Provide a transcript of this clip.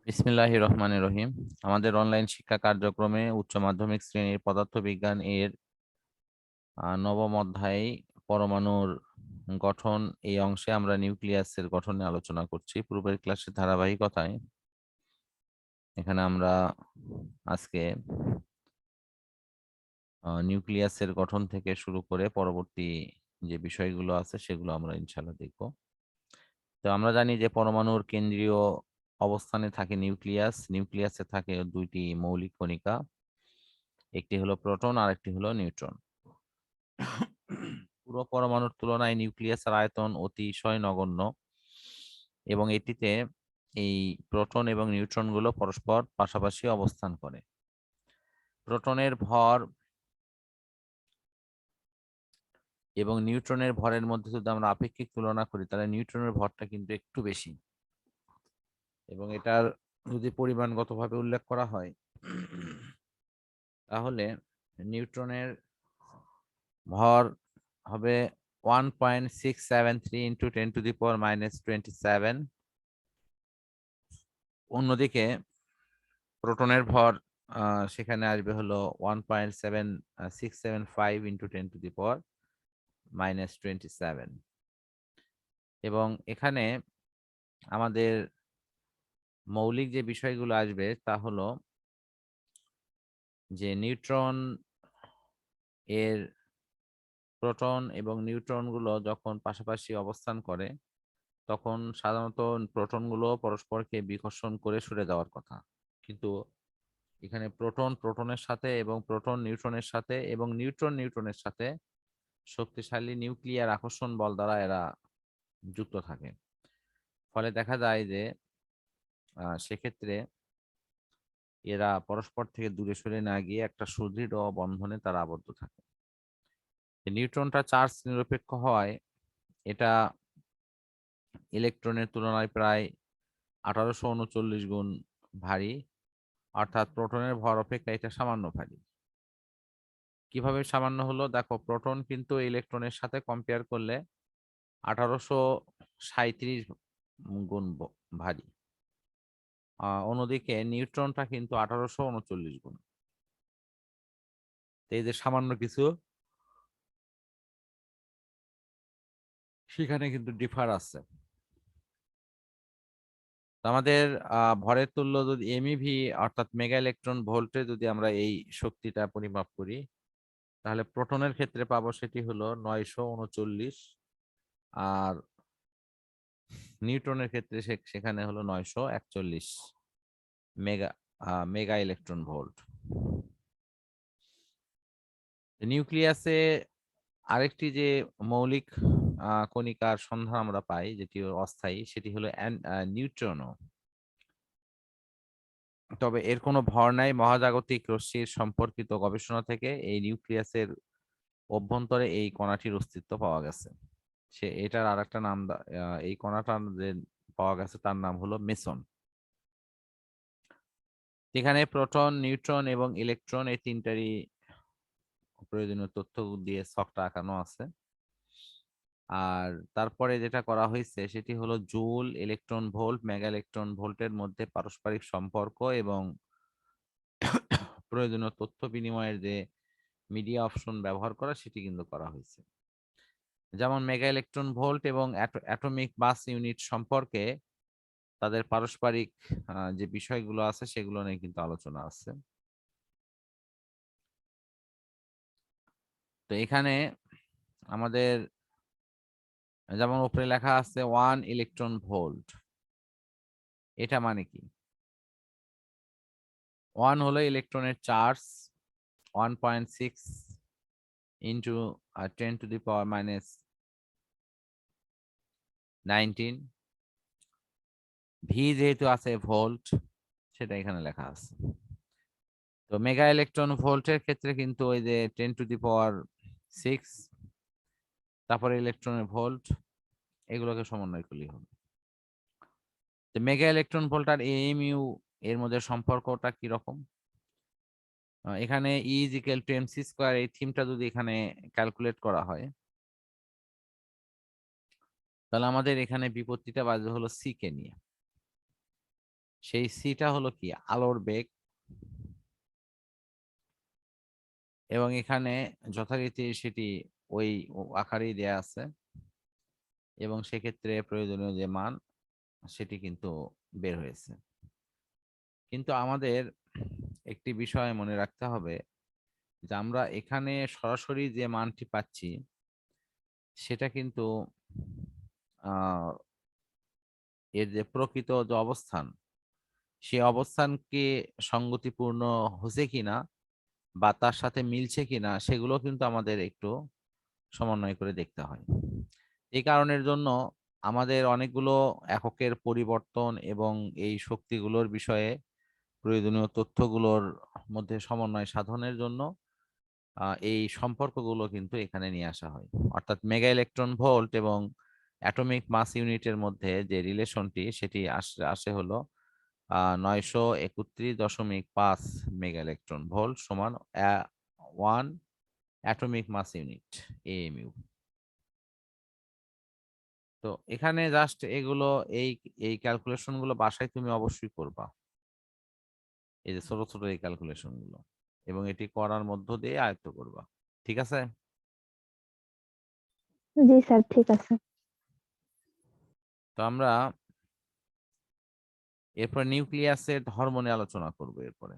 বিসমিল্লাহির রহমানির রহিম। আমাদের অনলাইন শিক্ষা কার্যক্রমে উচ্চ মাধ্যমিক শ্রেণীর পদার্থবিজ্ঞান এর নবম অধ্যায় পরমাণুর গঠন এই অংশে আমরা নিউক্লিয়াসের গঠন নিয়ে আলোচনা করছি। পূর্বের ক্লাসের ধারাবাহিকতায় এখানে আমরা আজকে নিউক্লিয়াসের গঠন থেকে শুরু করে পরবর্তী যে বিষয়গুলো আছে সেগুলো আমরা ইনশাআল্লাহ দেখব। তো আমরা জানি যে পরমাণুর কেন্দ্রীয় অবস্থানে থাকে নিউক্লিয়াস। নিউক্লিয়াসে থাকে দুইটি মৌলিক কণিকা, একটি হলো প্রোটন আর একটি হলো নিউট্রন। পুরো পরমাণুর তুলনায় নিউক্লিয়াসের আয়তন অতিশয় নগণ্য এবং এটিতে এই প্রোটন এবং নিউট্রন গুলো পরস্পর পাশাপাশি অবস্থান করে। প্রোটনের ভর এবং নিউট্রনের ভরের মধ্যে যদি আমরা আপেক্ষিক তুলনা করি তাহলে নিউট্রনের ভরটা কিন্তু একটু বেশি, এবং এটার যদি পরিমাণগতভাবে উল্লেখ করা হয় তাহলে নিউট্রনের ভর হবে 1.673 ইন্টু 10⁻⁻27। অন্যদিকে প্রোটনের ভর সেখানে আসবে হলো 1.7675 ইন্টু 10⁻⁻27। এবং এখানে আমাদের মৌলিক যে বিষয়গুলো আসবে তা হলো যে নিউট্রন এর প্রোটন এবং নিউট্রন গুলো যখন পাশাপাশি অবস্থান করে তখন সাধারণত প্রোটনগুলো পরস্পরকে বিকর্ষণ করে সরে যাওয়ার কথা, কিন্তু এখানে প্রোটন প্রোটনের সাথে এবং প্রোটন নিউট্রনের সাথে এবং নিউট্রন নিউট্রনের সাথে শক্তিশালী নিউক্লিয়ার আকর্ষণ বল দ্বারা এরা যুক্ত থাকে। ফলে দেখা যায় যে সেক্ষেত্রে এরা পরস্পর থেকে দূরে সরে না গিয়ে একটা সুদৃঢ় বন্ধনে তারা আবদ্ধ থাকে। নিউট্রনটা চার্জ নিরপেক্ষ হয়, এটা ইলেকট্রনের তুলনায় প্রায় 1839 গুণ ভারী, অর্থাৎ প্রোটনের ভর অপেক্ষা এটা সামান্য ভারী। কিভাবে সামান্য হলো? দেখো, প্রোটন কিন্তু ইলেকট্রনের সাথে কম্পেয়ার করলে 1837 গুণ ভারী। অন্যদিকে নিউট্রনটা কিন্তু 1839 গুণ। এই যে সামান্য কিছু সেখানে কিন্তু ডিফার আছে। আমাদের ভরের তুল্য যদি এমইভি অর্থাৎ মেগা ইলেকট্রন ভোল্টে যদি আমরা এই শক্তিটা পরিমাপ করি তাহলে প্রোটনের ক্ষেত্রে পাবো সেটি হলো 939, আর নিউট্রনের ক্ষেত্রে সেখানে হলো 941 মেগা মেগা ইলেকট্রন ভোল্ট। নিউক্লিয়াসে আরেকটি যে মৌলিক কণিকার সন্ধান আমরা পাই যেটি অস্থায়ী, সেটি হলো নিউট্রনও। তবে এর কোনো ভর নাই। মহাজাগতিক রশ্মির সম্পর্কিত গবেষণা থেকে এই নিউক্লিয়াসের অভ্যন্তরে এই কণাটির অস্তিত্ব পাওয়া গেছে। এটার আর একটা নাম, এই কণাটার যে পাওয়া গেছে তার নাম হলো মেসন। এখানে প্রোটন, নিউট্রন এবং ইলেকট্রন এই তিনটারই প্রয়োজনীয় তথ্য দিয়ে ছকটা আঁকানো আছে। আর তারপরে যেটা করা হয়েছে সেটি হলো joule, electron volt, mega electron ভোল্টের মধ্যে পারস্পরিক সম্পর্ক এবং প্রয়োজনীয় তথ্য বিনিময়ের যে মিডিয়া অপশন ব্যবহার করা সেটি কিন্তু করা হয়েছে। যেমন মেগা ইলেকট্রন ভোল্ট এবং অ্যাটমিক মাস ইউনিট সম্পর্কে তাদের পারস্পরিক যে বিষয়গুলো আছে সেগুলো নিয়ে কিন্তু আলোচনা আছে। তো এখানে আমাদের যেমন উপরে লেখা আছে 1 ইলেকট্রন ভোল্ট, এটা মানে কি? 1 হলো ইলেকট্রনের চার্জ 1.6 ইন্টু 10⁻⁻19। ভি যেহেতু আছে ভোল্ট সেটা এখানে লেখা আছে। তো মেগা ইলেকট্রন ভোল্টের ক্ষেত্রে কিন্তু ওই যে 10⁻6 তারপরে ইলেকট্রনের ভোল্ট এগুলোকে সমন্বয় করলেই হবে। তো মেগা ইলেকট্রন ভোল্ট আর এএমইউ এর মধ্যে সম্পর্কটা কি রকম? এখানে E = mc², এই থিমটা যদি এখানে ক্যালকুলেট করা হয় তাহলে আমাদের এখানে বিপত্তিটা বাজবে হলো সি কে নিয়ে। সেই সিটা হলো কি, আলোর বেগ, এবং এখানে যথারীতি সেটি ওই আকারেই দেয়া আছে, এবং সেক্ষেত্রে প্রয়োজনীয় যে মান সেটি কিন্তু বের হয়েছে। কিন্তু আমাদের একটি বিষয় মনে রাখতে হবে যে আমরা এখানে সরাসরি যে মানটি পাচ্ছি সেটা কিন্তু আহ এর যে প্রকৃত যে অবস্থান, সেই অবস্থানকে সঙ্গতিপূর্ণ হচ্ছে কিনা বা তার সাথে মিলছে কিনা সেগুলো কিন্তু আমাদের একটু সমন্বয় করে দেখতে হয়। এই কারণের জন্য আমাদের অনেকগুলো এককের পরিবর্তন এবং এই শক্তিগুলোর বিষয়ে প্রয়োজনীয় তথ্যগুলোর মধ্যে সমন্বয় সাধনের জন্য এই সম্পর্কগুলো কিন্তু এখানে নিয়ে আসা হয়। অর্থাৎ মেগা ইলেকট্রন ভোল্ট এবং অ্যাটমিক মাস ইউনিটের মধ্যে যে রিলেশনটি সেটি আসে হলো 931.5 মেগা ইলেকট্রন ভোল্ট সমান 1 অ্যাটমিক মাস ইউনিট এএমইউ। তো এখানে জাস্ট এগুলো, এই এই ক্যালকুলেশন গুলো বাসায় তুমি অবশ্যই করবা, এই যে ছোট ছোট এই ক্যালকুলেশন গুলো, এবং এটি করার মধ্য দিয়ে আয়ত্ত করবা। ঠিক আছে? জি স্যার, ঠিক আছে। তো আমরা এরপর নিউক্লিয়াসের ধর্ম নিয়ে আলোচনা করবো এরপরে।